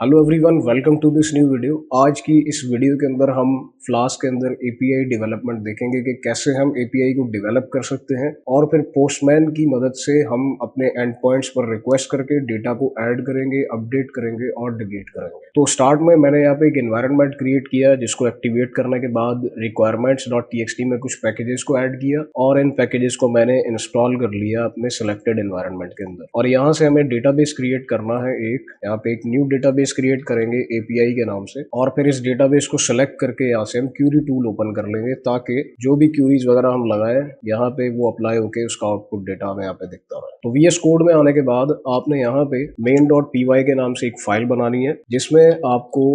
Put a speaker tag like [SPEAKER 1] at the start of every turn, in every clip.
[SPEAKER 1] Hello everyone, welcome to this new video. आज की इस वीडियो के अंदर हम फ्लास्क के अंदर एपीआई डेवलपमेंट देखेंगे कि कैसे हम एपीआई को डेवलप कर सकते हैं और फिर पोस्टमैन की मदद से हम अपने एंड पॉइंट्स पर रिक्वेस्ट करके डेटा को ऐड करेंगे, अपडेट करेंगे और डिलीट करेंगे। तो स्टार्ट में मैंने यहाँ पे एक एनवायरनमेंट क्रिएट किया जिसको एक्टिवेट करने के बाद requirements.txt में कुछ पैकेजेस को ऐड किया और इन पैकेजेस को मैंने इंस्टॉल कर लिया अपने सिलेक्टेड एनवायरनमेंट के अंदर। और यहाँ से हमें डेटाबेस क्रिएट करना है। यहाँ पे एक न्यू डेटाबेस क्रिएट करेंगे एपीआई के नाम से और फिर इस डेटाबेस को सेलेक्ट करके यहाँ से हम क्यूरी टूल ओपन कर लेंगे ताकि जो भी क्यूरीज वगैरह हम लगाए यहाँ पे वो अप्लाई होके उसका आउटपुट डेटा हमें यहाँ पे दिखता रहे। तो वीएस कोड में आने के बाद आपने यहाँ पे main.py के नाम से एक फाइल बनानी है जिसमें आपको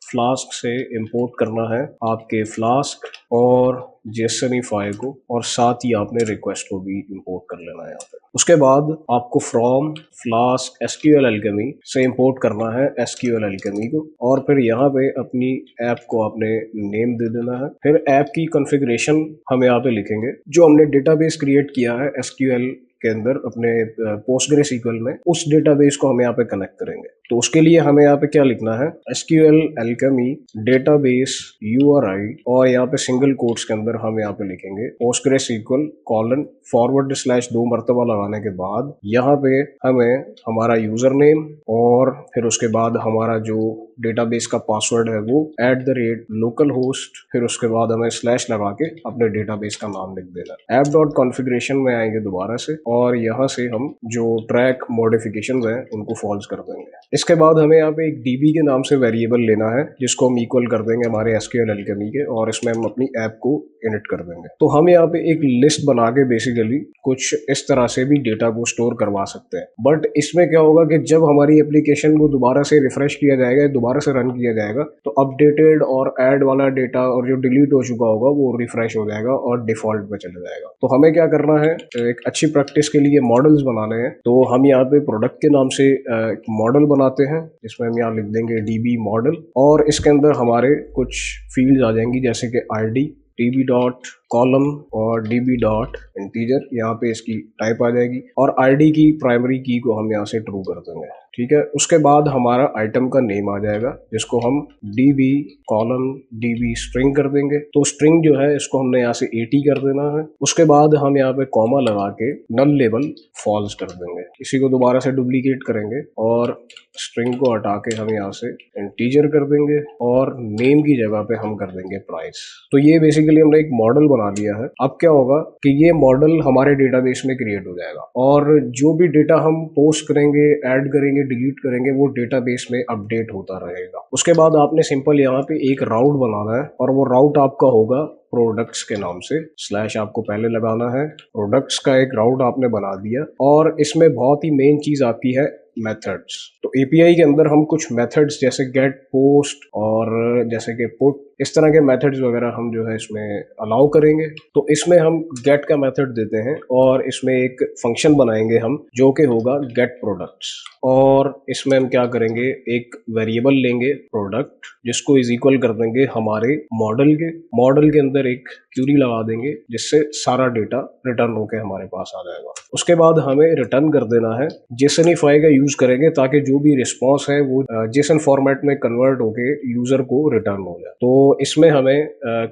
[SPEAKER 1] फ्लास्क से इंपोर्ट करना है आपके फ्लास्क और जेसनी फाइल को और साथ ही आपने रिक्वेस्ट को भी इंपोर्ट कर लेना है यहाँ पे। उसके बाद आपको फ्रॉम फ्लास्क एसक्यूएल एल्केमी से इंपोर्ट करना है एसक्यूएल एल्केमी को और फिर यहाँ पे अपनी ऐप को आपने नेम दे देना है। फिर ऐप की कॉन्फ़िगरेशन हम यहाँ पे लिखेंगे जो हमने डेटाबेस क्रिएट किया है एसक्यूएल के अंदर अपने पोस्टग्रेसक्यूएल में, उस डेटाबेस को हम यहाँ पे कनेक्ट करेंगे। तो उसके लिए हमें यहाँ पे क्या लिखना है, एसक्यूएल एल्केमी डेटाबेस यूआरआई और यहाँ पे सिंगल कोट्स के अंदर हम यहाँ पे लिखेंगे पोस्टग्रेसक्यूएल कॉलन फॉरवर्ड स्लैश 2 मरतबा लगाने के बाद यहाँ पे हमें हमारा यूजर नेम और फिर उसके बाद हमारा जो डेटाबेस का पासवर्ड है वो @localhost, फिर उसके बाद हमें स्लैश लगा के अपने डेटाबेस का नाम लिख देना। ऐप.कॉन्फ़िगरेशन में आएंगे दोबारा से और यहाँ से हम जो ट्रैक मॉडिफिकेशंस हैं उनको फॉल्स कर देंगे। इसके बाद हमें यहाँ पे एक डीबी के नाम से वेरिएबल लेना है जिसको हम इक्वल कर देंगे हमारे एसक्यूएल एल्केमी के और इसमें हम अपनी ऐप को इनिट कर देंगे। तो हम यहाँ पे एक लिस्ट बना के बेसिकली कुछ इस तरह से भी डेटा को स्टोर करवा सकते हैं। बट इसमें क्या होगा कि जब हमारी एप्लीकेशन को दोबारा से रिफ्रेश किया जाएगा, दोबारा से रन किया जाएगा, तो अपडेटेड और ऐड वाला डेटा और जो डिलीट हो चुका होगा वो रिफ्रेश हो जाएगा और डिफॉल्ट पे चले जाएगा। तो हमें क्या करना है, एक अच्छी प्रैक्टिस के लिए मॉडल्स बनाने हैं। तो हम यहाँ पे प्रोडक्ट के नाम से एक मॉडल बनाते हैं जिसमें हम यहाँ लिख देंगे डीबी मॉडल और इसके अंदर हमारे कुछ फील्ड्स आ जाएंगी जैसे कि आईडी, डीबी डॉट कॉलम और डीबी डॉट इंटीजर, यहाँ पे इसकी टाइप आ जाएगी और आईडी की प्राइमरी की को हम यहाँ से ट्रू कर देंगे। ठीक है, उसके बाद हमारा आइटम का नेम आ जाएगा जिसको हम डीबी कॉलम डीबी स्ट्रिंग कर देंगे। तो स्ट्रिंग जो है इसको हमने यहाँ से 80 कर देना है। उसके बाद हम यहाँ पे कॉमा लगा के नल लेबल फॉल्स कर देंगे। इसी को दोबारा से डुप्लीकेट करेंगे और स्ट्रिंग को हटा के हम यहाँ से इंटीजर कर देंगे और नेम की जगह पे हम कर देंगे प्राइस। तो ये बेसिकली हमने एक मॉडल बना दिया है। अब क्या होगा कि ये मॉडल हमारे डेटाबेस में क्रिएट हो जाएगा और जो भी डेटा हम पोस्ट करेंगे, ऐड करेंगे, डिलीट करेंगे, वो डेटाबेस में अपडेट होता रहेगा। उसके बाद आपने सिंपल यहाँ पे एक राउट बनाना है और वो राउट आपका होगा प्रोडक्ट्स के नाम से। स्लैश आपको पहले लगाना है, प्रोडक्ट्स का एक राउट आपने बना दिया और इसमें बहुत ही मेन चीज आपकी है मेथड्स। तो एपीआई के अंदर हम कुछ मेथड्स जैसे गेट, पोस्ट और जैसे कि पुट, इस तरह के मेथड्स वगैरह हम जो है इसमें अलाउ करेंगे। तो इसमें हम गेट का मेथड देते हैं और इसमें एक फंक्शन बनाएंगे हम जो कि होगा गेट प्रोडक्ट्स और इसमें हम क्या करेंगे, एक वेरिएबल लेंगे प्रोडक्ट जिसको इज इक्वल कर देंगे हमारे मॉडल के अंदर एक क्यूरी लगा देंगे जिससे सारा डेटा रिटर्न होके हमारे पास आ जाएगा। उसके बाद हमें रिटर्न कर देना है, जेसनिफाई का यूज करेंगे ताकि जो भी रिस्पॉन्स है वो जेसन फॉर्मेट में कन्वर्ट होके यूजर को रिटर्न हो जाए। तो इसमें हमें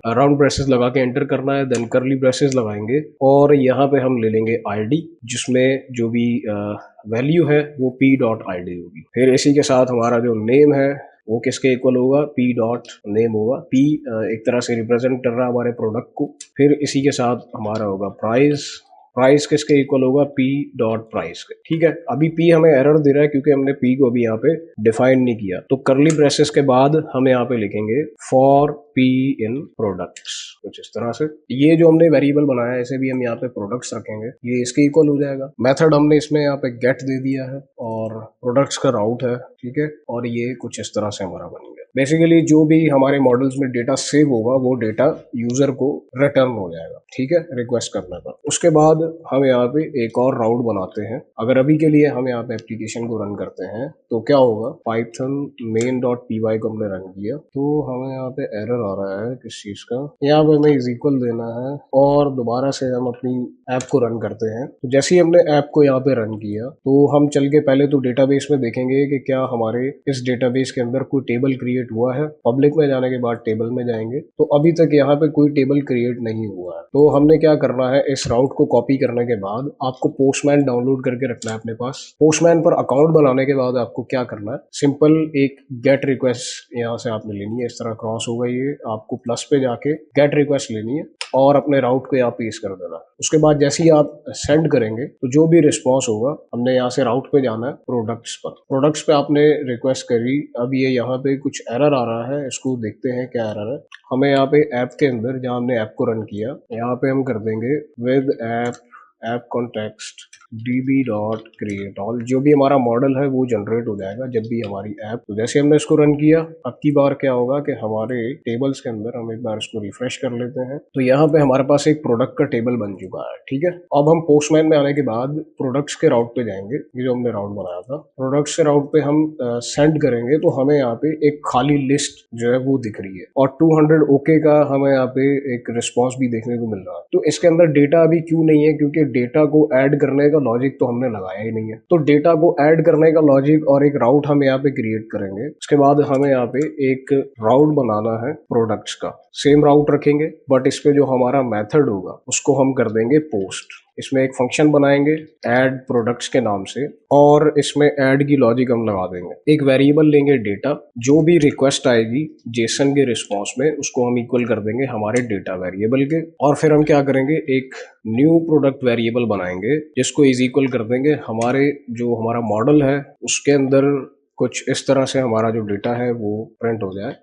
[SPEAKER 1] राउंड ब्रेसेस लगा के एंटर करना है, देन करली ब्रेसेस लगाएंगे और यहाँ पे हम ले लेंगे आईडी जिसमें जो भी वैल्यू है वो p.id होगी। फिर इसी के साथ हमारा जो नेम है वो किसके इक्वल होगा, p डॉट नेम होगा। p एक तरह से रिप्रेजेंट कर रहा है हमारे प्रोडक्ट को। फिर इसी के साथ हमारा होगा प्राइस किसके इक्वल होगा, p डॉट प्राइस के। ठीक है, अभी p हमें एरर दे रहा है क्योंकि हमने p को अभी यहाँ पे डिफाइन नहीं किया। तो करली ब्रेसेस के बाद हम यहाँ पे लिखेंगे फॉर p इन प्रोडक्ट्स, कुछ इस तरह से। ये जो हमने वेरिएबल बनाया है इसे भी हम यहाँ पे प्रोडक्ट्स रखेंगे, ये इसके इक्वल हो जाएगा। मेथड हमने इसमें यहाँ पे गेट दे दिया है और प्रोडक्ट्स का राउट है। ठीक है, और ये कुछ इस तरह से हमारा बन गया। बेसिकली जो भी हमारे मॉडल्स में डेटा सेव होगा वो डेटा यूजर को रिटर्न हो जाएगा, ठीक है, रिक्वेस्ट करने पर। उसके बाद हम यहाँ पे एक और राउट बनाते हैं। अगर अभी के लिए हम यहाँ पे एप्लीकेशन को रन करते हैं तो क्या होगा, पाइथन main.py को हमने रन किया तो हमें यहाँ पे एरर आ रहा है किस चीज का, यहाँ पे हमें इज इक्वल देना है और दोबारा से हम अपनी ऐप को रन करते हैं। तो जैसे ही हमने ऐप को यहाँ पे रन किया तो हम चल के पहले तो डेटाबेस में देखेंगे कि क्या हमारे इस डेटाबेस के अंदर कोई टेबल क्रिएट हुआ है। पब्लिक में जाने के बाद टेबल में जाएंगे तो अभी तक यहाँ पे कोई टेबल क्रिएट नहीं हुआ है। तो हमने क्या करना है, इस राउट को कॉपी करने के बाद आपको पोस्टमैन डाउनलोड करके रखना है अपने पास। पोस्टमैन पर अकाउंट बनाने के बाद आपको क्या करना है, सिंपल एक गेट रिक्वेस्ट यहाँ से आपने लेनी है, इस तरह क्रॉस होगा ये, आपको प्लस पे जाके गेट रिक्वेस्ट लेनी है और अपने राउट को यहाँ पेस्ट कर देना। उसके बाद जैसे ही आप सेंड करेंगे तो जो भी रिस्पॉन्स होगा, हमने यहाँ से राउट पे जाना है प्रोडक्ट्स पर। प्रोडक्ट्स पे आपने रिक्वेस्ट करी, अब ये यहाँ पे कुछ एरर आ रहा है, इसको देखते हैं क्या एरर है। हमें यहाँ पे ऐप के अंदर जहाँ हमने ऐप को रन किया, यहाँ पे हम कर देंगे with app context db.create all, जो भी हमारा मॉडल है वो जनरेट हो जाएगा जब भी हमारी ऐप। तो जैसे हमने इसको रन किया, अब की बार क्या होगा कि हमारे टेबल्स के अंदर हम एक बार इसको रिफ्रेश कर लेते हैं तो यहाँ पे हमारे पास एक प्रोडक्ट का टेबल बन चुका है, ठीक है। अब हम पोस्टमैन में आने के बाद प्रोडक्ट्स के राउट पे जाएंगे, ये जो हमने राउट बनाया था प्रोडक्ट्स के राउट पे हम सेंड करेंगे तो हमें यहाँ पे एक खाली लिस्ट जो है वो दिख रही है और 200 ओके का हमें यहाँ पे एक रिस्पॉन्स भी देखने को मिल रहा है। तो इसके अंदर डेटा अभी क्यों नहीं है, क्योंकि डेटा को ऐड करने का लॉजिक तो हमने लगाया ही नहीं है। तो डेटा को ऐड करने का लॉजिक और एक राउट हम यहाँ पे क्रिएट करेंगे। उसके बाद हमें यहाँ पे एक राउट बनाना है प्रोडक्ट्स का, सेम राउट रखेंगे बट इस पे जो हमारा मेथड होगा उसको हम कर देंगे पोस्ट। इसमें एक फंक्शन बनाएंगे ऐड प्रोडक्ट्स के नाम से और इसमें ऐड की लॉजिक हम लगा देंगे। एक वेरिएबल लेंगे डेटा, जो भी रिक्वेस्ट आएगी जेसन के रिस्पॉन्स में उसको हम इक्वल कर देंगे हमारे डेटा वेरिएबल के। और फिर हम क्या करेंगे, एक न्यू प्रोडक्ट वेरिएबल बनाएंगे जिसको इज इक्वल कर देंगे हमारे जो हमारा मॉडल है उसके अंदर कुछ इस तरह से हमारा जो डेटा है वो प्रिंट हो जाए।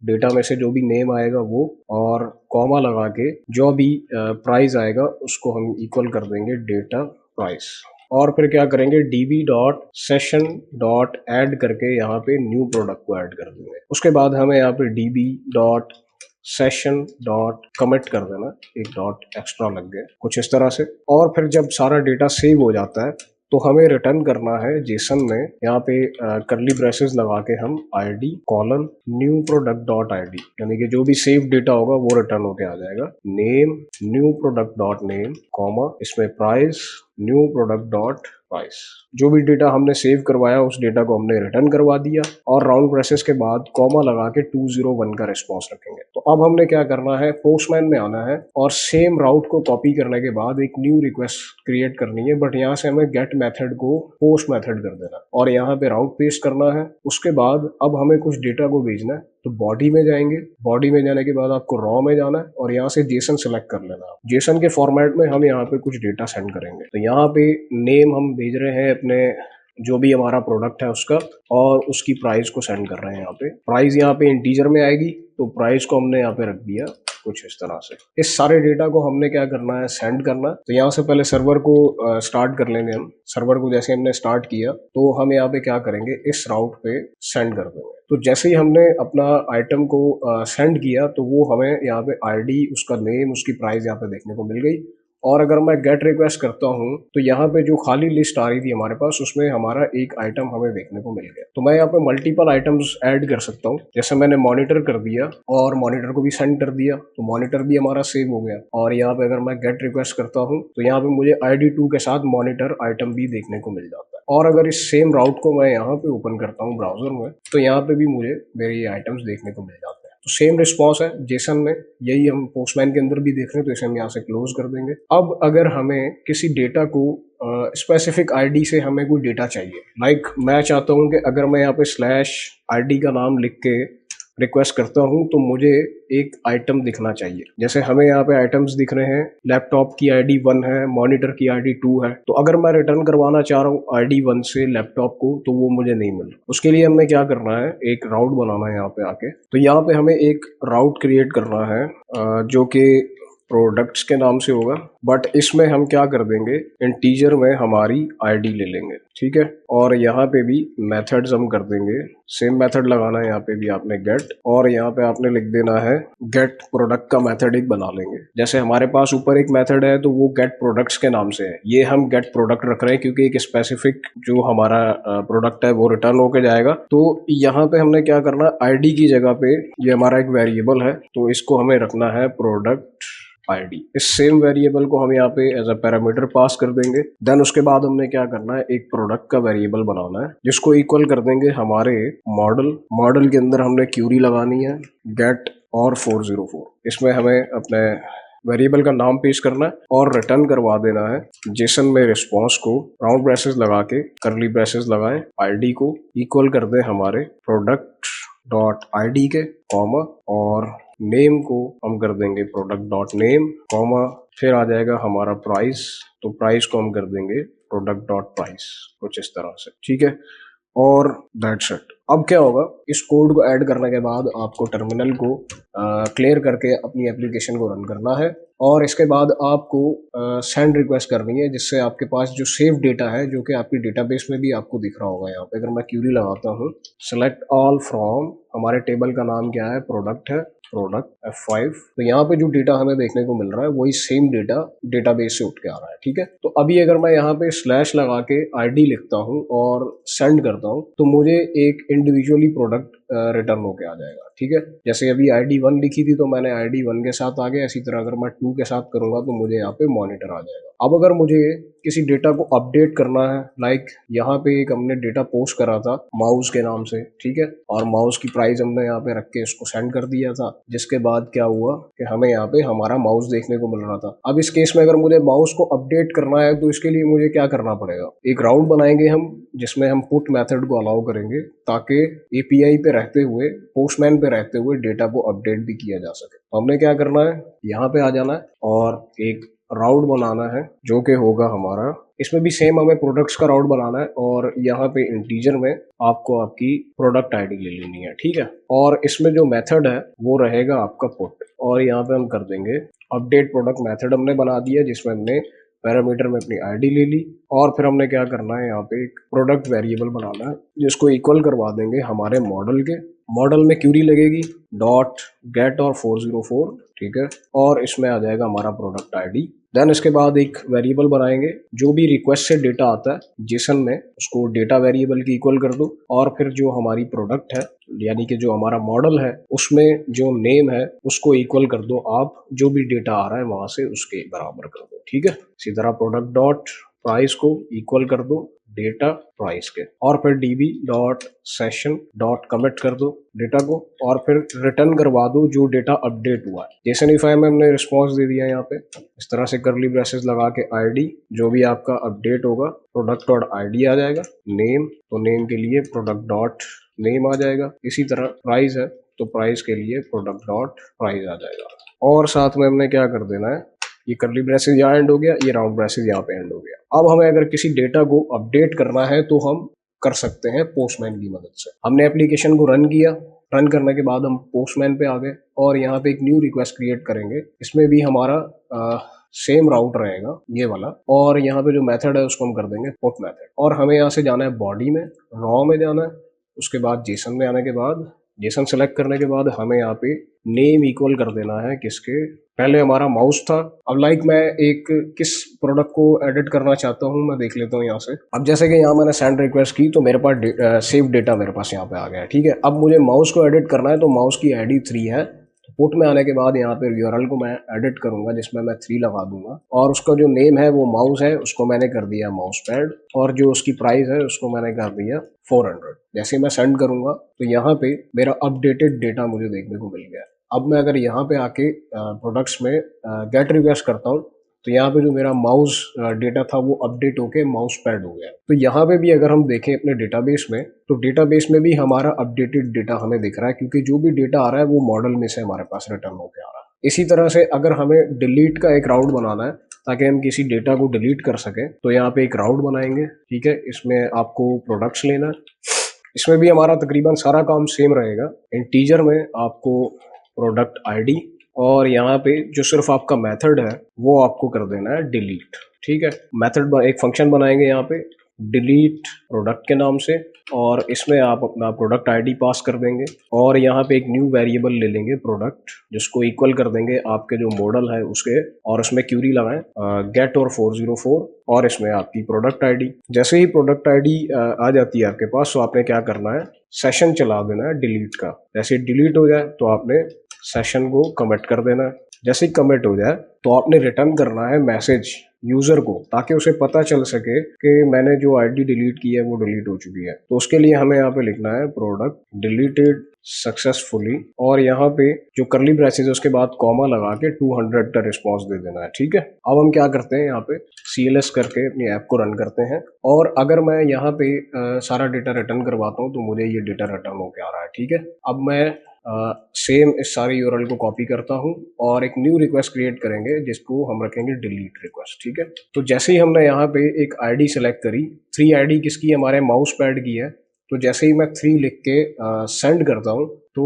[SPEAKER 1] डेटा में से जो भी नेम आएगा वो, और कॉमा लगा के जो भी प्राइस आएगा उसको हम इक्वल कर देंगे डेटा प्राइस। और फिर क्या करेंगे, db.session.add करके यहाँ पे न्यू प्रोडक्ट को ऐड कर देंगे। उसके बाद हमें यहाँ पे db.session.commit कर देना, एक डॉट एक्स्ट्रा लग गया कुछ इस तरह से। और फिर जब सारा डेटा सेव हो जाता है तो हमें रिटर्न करना है जेसन में, यहाँ पे करली ब्रेसेस लगा के हम id colon new product dot id, यानी कि जो भी सेव डेटा होगा वो रिटर्न होके आ जाएगा। Name new product dot name comma इसमें price new product dot price. जो भी डेटा हमने सेव करवाया उस डेटा को हमने रिटर्न करवा दिया और राउंड ब्रेसेस के बाद कॉमा लगा के 201 का रिस्पॉन्स रखेंगे। तो अब हमने क्या करना है, पोस्टमैन में आना है और सेम राउट को कॉपी करने के बाद एक न्यू रिक्वेस्ट क्रिएट करनी है, बट यहाँ से हमें गेट मेथड को पोस्ट मेथड कर देना और यहाँ पे राउट पेस्ट करना है। उसके बाद अब हमें कुछ डेटा को भेजना है तो बॉडी में जाएंगे, बॉडी में जाने के बाद आपको रॉ में जाना है और यहाँ से जेसन सेलेक्ट कर लेना। जेसन के फॉर्मेट में हम यहाँ पे कुछ डेटा सेंड करेंगे। तो यहाँ पे नेम हम भेज रहे हैं अपने जो भी हमारा प्रोडक्ट है उसका, और उसकी प्राइस को सेंड कर रहे हैं। यहाँ पे प्राइस यहाँ पे इंटीजर में आएगी तो प्राइस को हमने यहाँ पे रख दिया कुछ इस तरह से। इस सारे डेटा को हमने क्या करना है, सेंड करना। तो यहाँ से पहले सर्वर को स्टार्ट कर लेंगे हम। सर्वर को जैसे हमने स्टार्ट किया तो हम यहाँ पे क्या करेंगे, इस राउट पे सेंड कर देंगे। तो जैसे ही हमने अपना आइटम को सेंड किया तो वो हमें यहाँ पे आईडी, उसका नेम, उसकी प्राइस यहाँ पे देखने को मिल गई। और अगर मैं गेट रिक्वेस्ट करता हूँ तो यहाँ पे जो खाली लिस्ट आ रही थी हमारे पास उसमें हमारा एक आइटम हमें देखने को मिल गया। तो मैं यहाँ पे मल्टीपल आइटम्स ऐड कर सकता हूँ। जैसे मैंने मॉनिटर कर दिया और मॉनिटर को भी सेंड कर दिया तो मॉनिटर भी हमारा सेव हो गया। और यहाँ पे अगर मैं गेट रिक्वेस्ट करता हूँ तो यहाँ पे मुझे ID2 के साथ मॉनिटर आइटम भी देखने को मिल जाता है। और अगर इस सेम राउट को मैं यहाँ पे ओपन करता हूँ ब्राउजर में तो यहाँ पे भी मुझे मेरे ये आइटम्स देखने को मिल जाते हैं। तो सेम रिस्पॉन्स है जेसन में, यही हम पोस्टमैन के अंदर भी देख रहे हैं। तो इसे हम यहाँ से क्लोज कर देंगे। अब अगर हमें किसी डेटा को स्पेसिफिक आईडी से हमें कोई डेटा चाहिए, लाइक मैं चाहता हूँ कि अगर मैं यहाँ पे /ID का नाम लिख के रिक्वेस्ट करता हूँ तो मुझे एक आइटम दिखना चाहिए। जैसे हमें यहाँ पे आइटम्स दिख रहे हैं, लैपटॉप की ID 1 है, मॉनिटर की ID 2 है। तो अगर मैं रिटर्न करवाना चाह रहा हूँ ID 1 से लैपटॉप को तो वो मुझे नहीं मिल रहा। उसके लिए हमें क्या करना है, एक राउट बनाना है यहाँ पे आके। तो यहाँ पे हमें एक राउट क्रिएट करना है जो कि प्रोडक्ट्स के नाम से होगा, बट इसमें हम क्या कर देंगे, इंटीजर में हमारी आईडी ले लेंगे, ठीक है। और यहाँ पे भी मेथड्स हम कर देंगे, सेम मेथड लगाना है यहाँ पे भी आपने गेट, और यहाँ पे आपने लिख देना है गेट प्रोडक्ट का मेथड एक बना लेंगे। जैसे हमारे पास ऊपर एक मेथड है तो वो गेट प्रोडक्ट्स के नाम से है, ये हम गेट प्रोडक्ट रख रहे हैं क्योंकि एक स्पेसिफिक जो हमारा प्रोडक्ट है वो रिटर्न होके जाएगा। तो यहाँ पे हमने क्या करना, आईडी की जगह पे ये हमारा एक वेरिएबल है तो इसको हमें रखना है प्रोडक्ट आईडी। इस सेम वेरिएबल को हम यहाँ पे एज अ पैरामीटर पास कर देंगे। देन उसके बाद हमने क्या करना है, एक प्रोडक्ट का वेरिएबल बनाना है जिसको इक्वल कर देंगे हमारे मॉडल के अंदर हमने क्यूरी लगानी है गेट और 404। इसमें हमें अपने वेरिएबल का नाम पेश करना है और रिटर्न करवा देना है जेसन में रिस्पॉन्स को राउंड ब्रेसेस लगा के करली ब्रेसेस लगाएं, आईडी को इक्वल कर दें हमारे प्रोडक्ट डॉट आईडी के कॉमा, और नेम को हम कर देंगे प्रोडक्ट डॉट नेम कॉमा, फिर आ जाएगा हमारा प्राइस, तो प्राइस को हम कर देंगे प्रोडक्ट डॉट प्राइस, कुछ इस तरह से, ठीक है। और दैट्स इट। अब क्या होगा, इस कोड को ऐड करने के बाद आपको टर्मिनल को क्लियर करके अपनी एप्लीकेशन को रन करना है, और इसके बाद आपको सेंड रिक्वेस्ट करनी है जिससे आपके पास जो सेव डेटा है जो कि आपकी डेटाबेस में भी आपको दिख रहा होगा। यहाँ पे अगर मैं क्यूरी लगाता हूँ सेलेक्ट ऑल फ्रॉम, हमारे टेबल का नाम क्या है, प्रोडक्ट है, प्रोडक्ट F5, तो यहाँ पे जो डेटा हमें देखने को मिल रहा है वही सेम डेटा डेटाबेस से उठ के आ रहा है, ठीक है। तो अभी अगर मैं यहाँ पे स्लैश लगा के आईडी लिखता हूँ और सेंड करता हूँ तो मुझे एक इंडिविजुअली प्रोडक्ट रिटर्न होके आ जाएगा, ठीक है। जैसे अभी आईडी 1 लिखी थी तो मैंने आईडी 1 के साथ आ गया, इसी तरह अगर मैं 2 के साथ करूंगा तो मुझे यहाँ पे मॉनिटर आ जाएगा। अब अगर मुझे किसी डेटा को अपडेट करना है, लाइक यहाँ पे एक हमने डेटा पोस्ट करा था माउस के नाम से, ठीक है, और माउस की प्राइस हमने यहाँ पे रख के इसको सेंड कर दिया था, जिसके बाद क्या हुआ कि हमें यहाँ पे हमारा माउस देखने को मिल रहा था। अब इस केस में अगर मुझे माउस को अपडेट करना है तो इसके लिए मुझे क्या करना पड़ेगा, एक राउंड बनाएंगे हम जिसमें हम पुट मेथड को अलाउ करेंगे ताकि एपीआई पे रहते हुए, पोस्टमैन पे रहते हुए डेटा को अपडेट भी किया जा सके। तो हमने क्या करना है, यहाँ पे आ जाना है और एक राउट बनाना है जो कि होगा हमारा, इसमें भी सेम हमें प्रोडक्ट्स का राउट बनाना है, और यहाँ पे इंटीजर में आपको आपकी प्रोडक्ट आईडी ले लेनी है, ठीक है। और इसमें जो मेथड है वो रहेगा आपका पुट, और यहाँ पे हम कर देंगे अपडेट प्रोडक्ट मेथड हमने बना दिया जिसमें हमने पैरामीटर में अपनी आईडी ले ली, और फिर हमने क्या करना है, यहाँ पे एक प्रोडक्ट वेरिएबल बनाना है जिसको इक्वल करवा देंगे हमारे मॉडल के। मॉडल में क्यूरी लगेगी डॉट गेट और 404, ठीक है, और इसमें आ जाएगा हमारा प्रोडक्ट आईडी। देन इसके बाद एक वेरिएबल बनाएंगे, जो भी रिक्वेस्ट से डेटा आता है जेसन में उसको डेटा वेरिएबल की इक्वल कर दो, और फिर जो हमारी प्रोडक्ट है यानी कि जो हमारा मॉडल है उसमें जो नेम है उसको इक्वल कर दो आप, जो भी डेटा आ रहा है वहां से उसके बराबर कर दो, ठीक है। इसी तरह प्रोडक्ट डॉट प्राइस को इक्वल कर दो डेटा प्राइस के, और फिर db dot session dot commit कर दो डेटा को, और फिर रिटर्न करवा दो जो डेटा अपडेट हुआ है। जेसनिफाई में हमने रिस्पॉन्स दे दिया यहाँ पे, इस तरह से करली ब्रेसेस लगा के आईडी जो भी आपका अपडेट होगा प्रोडक्ट डॉट आईडी आ जाएगा, नेम तो नेम के लिए प्रोडक्ट डॉट नेम आ जाएगा, इसी तरह प्राइस है तो प्राइस के लिए प्रोडक्ट डॉट प्राइस आ जाएगा। और साथ में हमने क्या कर देना है, ये करली ब्रेसेस यहाँ एंड हो गया, ये राउंड ब्रेसेस यहाँ पे एंड हो गया। अब हमें अगर किसी डेटा को अपडेट करना है तो हम कर सकते हैं पोस्टमैन की मदद से। हमने एप्लीकेशन को रन किया, रन करने के बाद हम पोस्टमैन पे आ गए और यहाँ पे एक न्यू रिक्वेस्ट क्रिएट करेंगे, इसमें भी हमारा सेम राउट रहेगा ये वाला, और यहाँ पे जो मेथड है उसको हम कर देंगे पुट मेथड। और हमें यहाँ से जाना है बॉडी में, रॉ में जाना है, उसके बाद जेसन में आने के बाद जेसन सेलेक्ट करने के बाद हमें यहाँ पे नेम इक्वल कर देना है किसके, पहले हमारा माउस था। अब लाइक मैं एक किस प्रोडक्ट को एडिट करना चाहता हूँ मैं देख लेता हूँ यहाँ से। अब जैसे कि यहाँ मैंने सेंड रिक्वेस्ट की तो मेरे पास सेव डेटा मेरे पास यहाँ पे आ गया है, ठीक है। अब मुझे माउस को एडिट करना है तो माउस की आईडी 3 है, तो पुट में आने के बाद यहाँ पे यूआरएल को मैं एडिट करूंगा जिसमें मैं 3 लगा दूंगा, और उसका जो नेम है वो माउस है उसको मैंने कर दिया माउस पैड, और जो उसकी प्राइस है उसको मैंने कर दिया 400। जैसे ही मैं सेंड करूंगा तो यहाँ पे मेरा अपडेटेड डेटा मुझे देखने को मिल गया। अब मैं अगर यहाँ पे आके प्रोडक्ट्स में गेट रिक्वेस्ट करता हूँ तो यहाँ पे जो मेरा माउस डेटा था वो अपडेट होके माउस पैड हो गया। तो यहाँ पे भी अगर हम देखें अपने डेटाबेस में तो डेटाबेस में भी हमारा अपडेटेड डेटा हमें दिख रहा है, क्योंकि जो भी डेटा आ रहा है वो मॉडल में से हमारे पास रिटर्न होके आ रहा है। इसी तरह से अगर हमें डिलीट का एक राउट बनाना है ताकि हम किसी डेटा को डिलीट कर सकें तो यहाँ पे एक राउट बनाएंगे, ठीक है। इसमें आपको प्रोडक्ट्स लेना है, इसमें भी हमारा तकरीबन सारा काम सेम रहेगा। इंटीजर में आपको प्रोडक्ट आईडी और यहाँ पे जो सिर्फ आपका मेथड है वो आपको कर देना है डिलीट। ठीक है, मेथड एक फंक्शन बनाएंगे यहाँ पे डिलीट प्रोडक्ट के नाम से, और इसमें आप अपना प्रोडक्ट आईडी पास कर देंगे और यहाँ पे एक न्यू वेरिएबल ले लेंगे प्रोडक्ट, जिसको इक्वल कर देंगे आपके जो मॉडल है उसके, और उसमें क्यूरी लगाएं गेट और 404 और इसमें आपकी प्रोडक्ट आईडी। जैसे ही प्रोडक्ट आईडी आ जाती है आपके पास, तो आपने क्या करना है, सेशन चला देना है डिलीट का। जैसे डिलीट हो जाए तो आपने सेशन को कमिट कर देना है। जैसे ही कमिट हो जाए तो आपने रिटर्न करना है मैसेज यूजर को, ताकि उसे पता चल सके कि मैंने जो आईडी डिलीट की है वो डिलीट हो चुकी है। तो उसके लिए हमें यहाँ पे लिखना है प्रोडक्ट डिलीटेड सक्सेसफुली, और यहाँ पे जो करली ब्रेसेस है उसके बाद कॉमा लगा के 200 का रिस्पॉन्स दे देना है। ठीक है, अब हम क्या करते हैं, यहाँ पे CLS करके अपनी ऐप को रन करते हैं, और अगर मैं यहाँ पे सारा डेटा रिटर्न करवाता हूँ तो मुझे ये डेटा रिटर्न होके आ रहा है। ठीक है, अब मैं सेम इस सारे यूआरएल को कॉपी करता हूँ और एक न्यू रिक्वेस्ट क्रिएट करेंगे जिसको हम रखेंगे डिलीट रिक्वेस्ट। ठीक है, तो जैसे ही हमने यहाँ पे एक आईडी सेलेक्ट करी, 3 आईडी किसकी है, हमारे माउस पैड की है, तो जैसे ही मैं 3 लिख के सेंड करता हूँ तो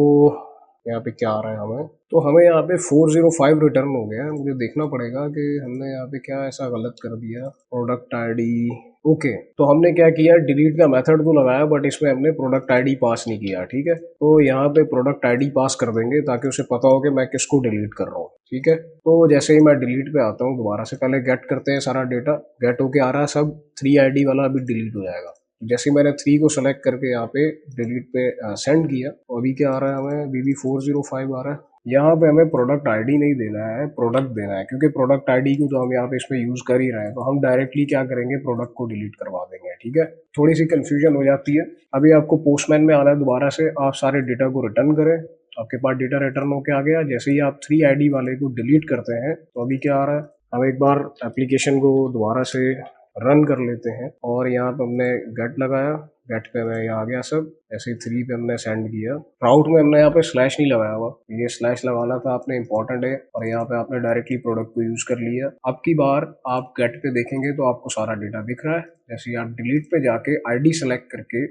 [SPEAKER 1] यहाँ पे क्या आ रहा है हमें, तो हमें यहाँ पे 405 रिटर्न हो गया है। मुझे देखना पड़ेगा कि हमने यहाँ पे क्या ऐसा गलत कर दिया। प्रोडक्ट आईडी, ओके, तो हमने क्या किया, डिलीट का मेथड तो लगाया बट इसमें हमने प्रोडक्ट आईडी पास नहीं किया। ठीक है, तो यहाँ पे प्रोडक्ट आईडी पास कर देंगे ताकि उसे पता हो कि मैं किसको डिलीट कर रहा हूँ। ठीक है, तो जैसे ही मैं डिलीट पे आता हूँ दोबारा से, पहले गेट करते हैं, सारा डेटा गेट होके आ रहा है, सब 3 आईडी वाला अभी डिलीट हो जाएगा। जैसे मैंने 3 को सेलेक्ट करके यहाँ पे डिलीट पे सेंड किया, तो अभी क्या आ रहा है हमें, BB405 आ रहा है। यहाँ पे हमें प्रोडक्ट आईडी नहीं देना है, प्रोडक्ट देना है, क्योंकि प्रोडक्ट आईडी को तो हम यहाँ पे इसमें यूज कर ही रहे हैं, तो हम डायरेक्टली क्या करेंगे, प्रोडक्ट को डिलीट करवा देंगे। ठीक है, थोड़ी सी कंफ्यूजन हो जाती है। अभी आपको पोस्टमैन में आना है, दोबारा से आप सारे डेटा को रिटर्न करें, आपके पास डेटा रिटर्न होके आ गया। जैसे ही आप 3 आईडी वाले को डिलीट करते हैं तो अभी क्या आ रहा है, हम एक बार एप्लीकेशन को दोबारा से रन कर लेते हैं, और यहाँ पे हमने गेट लगाया, गेट पे मैं यहाँ आ गया सब, ऐसे 3 पे हमने सेंड किया। राउट में हमने यहाँ पे स्लैश नहीं लगाया हुआ, ये स्लैश लगाना था आपने, इंपॉर्टेंट है, और यहाँ पे आपने डायरेक्टली प्रोडक्ट को यूज कर लिया। अब की बार आप गेट पे देखेंगे तो आपको सारा डेटा दिख रहा है। जैसे ही आप डिलीट पे जाके आईडी सेलेक्ट करके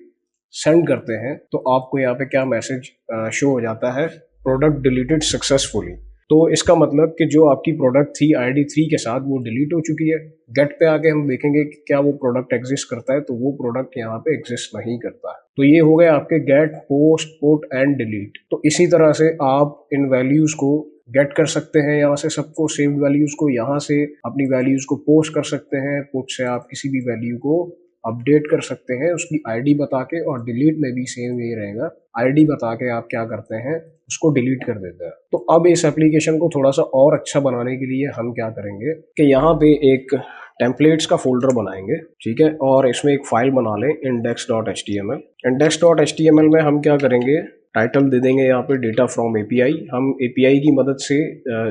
[SPEAKER 1] सेंड करते हैं तो आपको यहाँ पे क्या मैसेज शो हो जाता है, प्रोडक्ट डिलीटेड सक्सेसफुली। तो इसका मतलब कि जो आपकी प्रोडक्ट थी आईडी 3 के साथ वो डिलीट हो चुकी है। गेट पे आके हम देखेंगे कि क्या वो प्रोडक्ट एग्जिस्ट करता है, तो वो प्रोडक्ट यहाँ पे एग्जिस्ट नहीं करता है। तो ये हो गए आपके get, post, put and delete. तो इसी तरह से आप इन वैल्यूज को गेट कर सकते हैं, यहाँ से सबको सेव्ड वैल्यूज को, यहाँ से अपनी वैल्यूज को पोस्ट कर सकते हैं, पुट से आप किसी भी वैल्यू को अपडेट कर सकते हैं उसकी आईडी बता के, और डिलीट में भी सेम ये रहेगा, आईडी बता के आप क्या करते हैं, उसको डिलीट कर देते हैं। तो अब इस एप्लीकेशन को थोड़ा सा और अच्छा बनाने के लिए हम क्या करेंगे कि यहाँ पे एक टेम्पलेट्स का फोल्डर बनाएंगे। ठीक है, और इसमें एक फाइल बना लें index.html। index.html में हम क्या करेंगे, टाइटल दे देंगे यहाँ पे डेटा फ्रॉम एपीआई। हम एपीआई की मदद से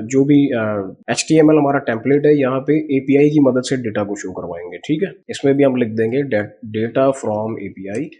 [SPEAKER 1] जो भी HTML हमारा टेम्पलेट है, यहाँ पे एपीआई की मदद से डेटा को शो करवाएंगे। ठीक है, इसमें भी हम लिख देंगे डेटा फ्रॉम एपीआई,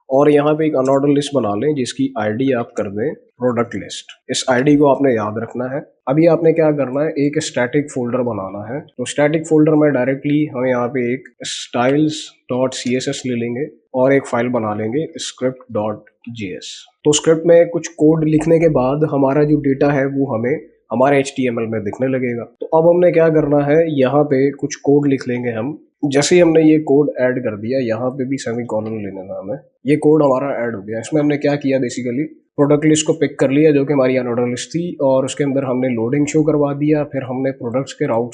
[SPEAKER 1] और यहाँ पे एक अनऑर्डर लिस्ट बना लें जिसकी आईडी आप कर दें प्रोडक्ट लिस्ट। इस आईडी को आपने याद रखना है। अभी आपने क्या करना है, एक स्टैटिक फोल्डर बनाना है। तो स्टैटिक फोल्डर में डायरेक्टली हम यहाँ पे एक styles.css ले लेंगे और एक फाइल बना लेंगे script.js। तो स्क्रिप्ट में कुछ कोड लिखने के बाद हमारा जो डेटा है वो हमें हमारे HTML में दिखने लगेगा। तो अब हमने क्या करना है, यहाँ पे कुछ कोड लिख लेंगे हम। जैसे ही हमने ये कोड ऐड कर दिया, यहाँ पे भी सेमीकोलन लेना था हमें, ये कोड हमारा ऐड हो गया। इसमें हमने क्या किया, बेसिकली प्रोडक्ट लिस्ट को पिक कर लिया जो कि हमारी अनऑर्डर लिस्ट थी, और उसके अंदर हमने लोडिंग शो करवा दिया। फिर हमने प्रोडक्ट्स के राउट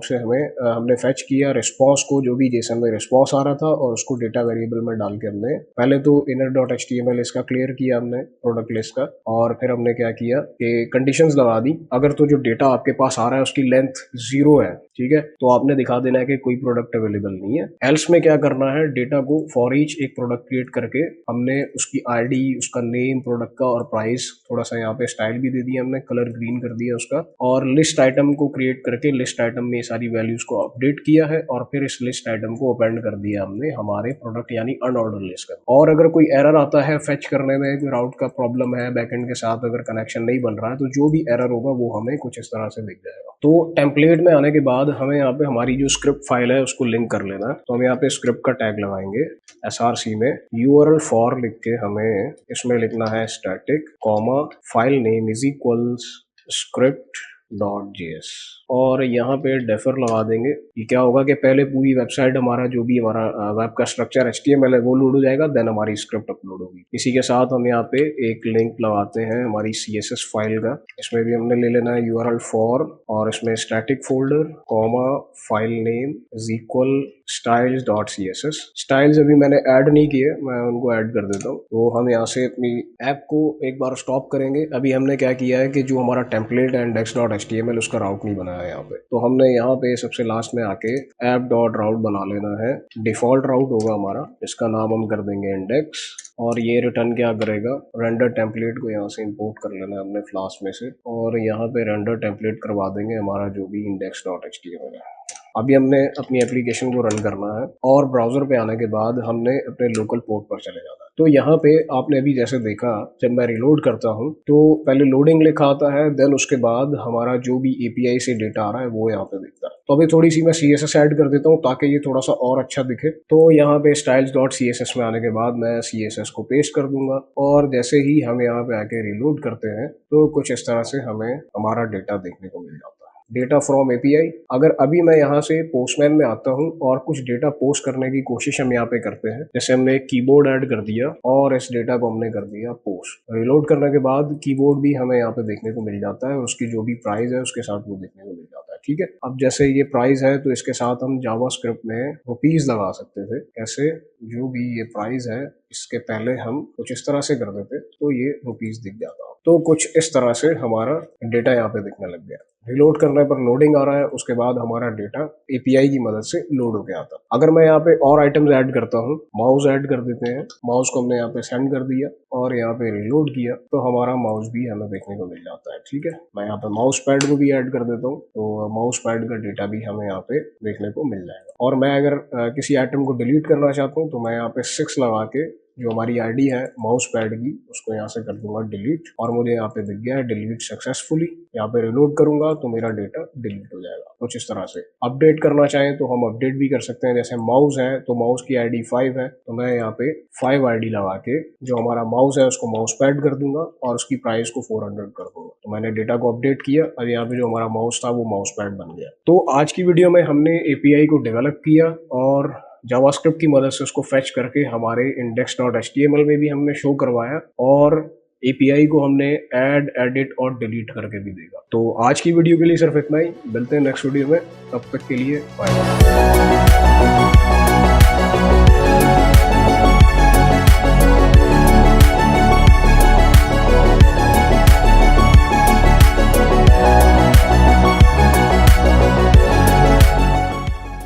[SPEAKER 1] से हमने फेच किया रिस्पॉन्स को, जो भी जेसन में रिस्पॉन्स आ रहा था, और उसको डेटा वेरिएबल में डाल के हमने पहले तो inner.html इसका क्लियर किया हमने प्रोडक्ट लिस्ट का, और फिर हमने क्या किया कि कंडीशंस लगा दी। अगर तो जो डेटा आपके पास आ रहा है उसकी लेंथ 0 है, ठीक है, तो आपने दिखा देना है कि कोई प्रोडक्ट अवेलेबल नहीं है। एल्स में क्या करना है, डेटा को फॉर ईच एक प्रोडक्ट क्रिएट करके हमने उसकी आईडी, उसका नेम, प्रोडक्ट का और प्राइस, थोड़ा सा यहाँ पे स्टाइल भी दे दिया हमने, कलर ग्रीन कर दिया उसका, और लिस्ट आइटम को क्रिएट करके लिस्ट आइटम में सारी वैल्यूज को अपडेट किया है, और फिर इस लिस्ट आइटम को अपेंड कर दिया हमने हमारे प्रोडक्ट यानी अनऑर्डर लिस्ट का। और अगर कोई एरर आता है फेच करने में, कोई राउट का प्रॉब्लम है, बैकएंड के साथ अगर कनेक्शन नहीं बन रहा है, तो जो भी एरर होगा वो हमें कुछ इस तरह से दिख जाएगा। तो टेम्पलेट में आने के बाद हमें यहाँ पे हमारी जो स्क्रिप्ट फाइल है उसको लिंक कर लेना है। तो हम यहाँ पे स्क्रिप्ट का टैग लगाएंगे src में, URL फॉर लिख के हमें इसमें लिखना है static comma file name is equals script.js और यहाँ पे डेफर लगा देंगे। ये क्या होगा कि पहले पूरी वेबसाइट हमारा जो भी हमारा वेब का स्ट्रक्चर HTML है वो लोड हो जाएगा, देन हमारी स्क्रिप्ट अपलोड होगी। इसी के साथ हम यहाँ पे एक लिंक लगाते हैं हमारी CSS फाइल का। इसमें भी हमने ले लेना है URL फॉर और इसमें static folder comma file name is equal styles.css। Styles अभी मैंने ऐड नहीं किए, मैं उनको ऐड कर देता हूँ। तो हम यहाँ से अपनी ऐप को एक बार स्टॉप करेंगे। अभी हमने क्या किया है कि जो हमारा टेम्पलेट है index.html उसका राउट नहीं बनाया है यहाँ पे, तो हमने यहाँ पे सबसे लास्ट में आके app.route बना लेना है। डिफॉल्ट राउट होगा हमारा, इसका नाम हम कर देंगे इंडेक्स और ये रिटर्न क्या करेगा, रेंडर टेम्पलेट को यहाँ से इंपोर्ट कर लेना है हमने फ्लास्क में से और यहाँ पे रेंडर टेम्पलेट करवा देंगे हमारा जो भी index.html है। अभी हमने अपनी एप्लीकेशन को रन करना है और ब्राउज़र पे आने के बाद हमने अपने लोकल पोर्ट पर चले जाना है। तो यहाँ पे आपने अभी जैसे देखा, जब मैं रिलोड करता हूँ तो पहले लोडिंग लिखा आता है, देन उसके बाद हमारा जो भी API से डेटा आ रहा है वो यहाँ पे दिखता है। तो अभी थोड़ी सी मैं CSS ऐड कर देता हूँ ताकि ये थोड़ा सा और अच्छा दिखे। तो यहाँ पे styles.css में आने के बाद मैं CSS को पेस्ट कर दूंगा और जैसे ही हम यहाँ पे आके रिलोड करते हैं तो कुछ इस तरह से हमें हमारा डेटा देखने को मिल जाता है। Data from API। अगर अभी मैं यहाँ से पोस्टमैन में आता हूँ और कुछ डेटा पोस्ट करने की कोशिश हम यहाँ पे करते हैं, जैसे हमने एक कीबोर्ड ऐड कर दिया और इस डेटा को हमने कर दिया पोस्ट। रिलोड करने के बाद कीबोर्ड भी हमें यहाँ पे देखने को मिल जाता है, उसकी जो भी प्राइस है उसके साथ वो देखने को मिल जाता है। ठीक है, अब जैसे ये प्राइस है तो इसके साथ हम जावास्क्रिप्ट में रुपीज लगा सकते थे। कैसे, जो भी ये प्राइस है इसके पहले हम कुछ इस तरह से कर देते तो ये रुपीज दिख जाता। तो कुछ इस तरह से हमारा डेटा यहाँ पे दिखने लग गया। रिलोड करने पर लोडिंग आ रहा है, उसके बाद हमारा डेटा API की मदद से लोड होके आता है। अगर मैं यहाँ पे और आइटम्स ऐड करता हूँ, माउस ऐड कर देते हैं, माउस को हमने यहाँ पे सेंड कर दिया और यहाँ पे रिलोड किया तो हमारा माउस भी हमें देखने को मिल जाता है। ठीक है, मैं यहाँ पे माउस पैड को भी ऐड कर देता हूँ तो माउस पैड का डेटा भी हमें यहाँ पे देखने को मिल जाएगा। और मैं अगर किसी आइटम को डिलीट करना चाहता हूँ तो मैं यहाँ पे 6 लगा के जो हमारी ID है माउस पैड की उसको यहाँ से कर दूंगा डिलीट और मुझे यहाँ पे दिख गया है डिलीट सक्सेसफुली। यहाँ पे रिलोड करूंगा तो मेरा डेटा डिलीट हो जाएगा। कुछ इस तरह से अपडेट करना चाहें तो हम अपडेट भी कर सकते हैं। जैसे माउस है तो माउस की ID 5 है तो मैं यहाँ पे 5 ID लगा के जो हमारा माउस है उसको माउस पैड कर दूंगा और उसकी प्राइस को 400 कर दूंगा। तो मैंने डेटा को अपडेट किया और यहाँ पे जो हमारा माउस था वो माउस पैड बन गया। तो आज की वीडियो में हमने API को डेवलप किया और जावास्क्रिप्ट की मदद से उसको फैच करके हमारे index.html में भी हमने शो करवाया और API को हमने ऐड, एडिट और डिलीट करके भी देखा। तो आज की वीडियो के लिए सिर्फ इतना ही, मिलते हैं नेक्स्ट वीडियो में, तब तक के लिए बाय।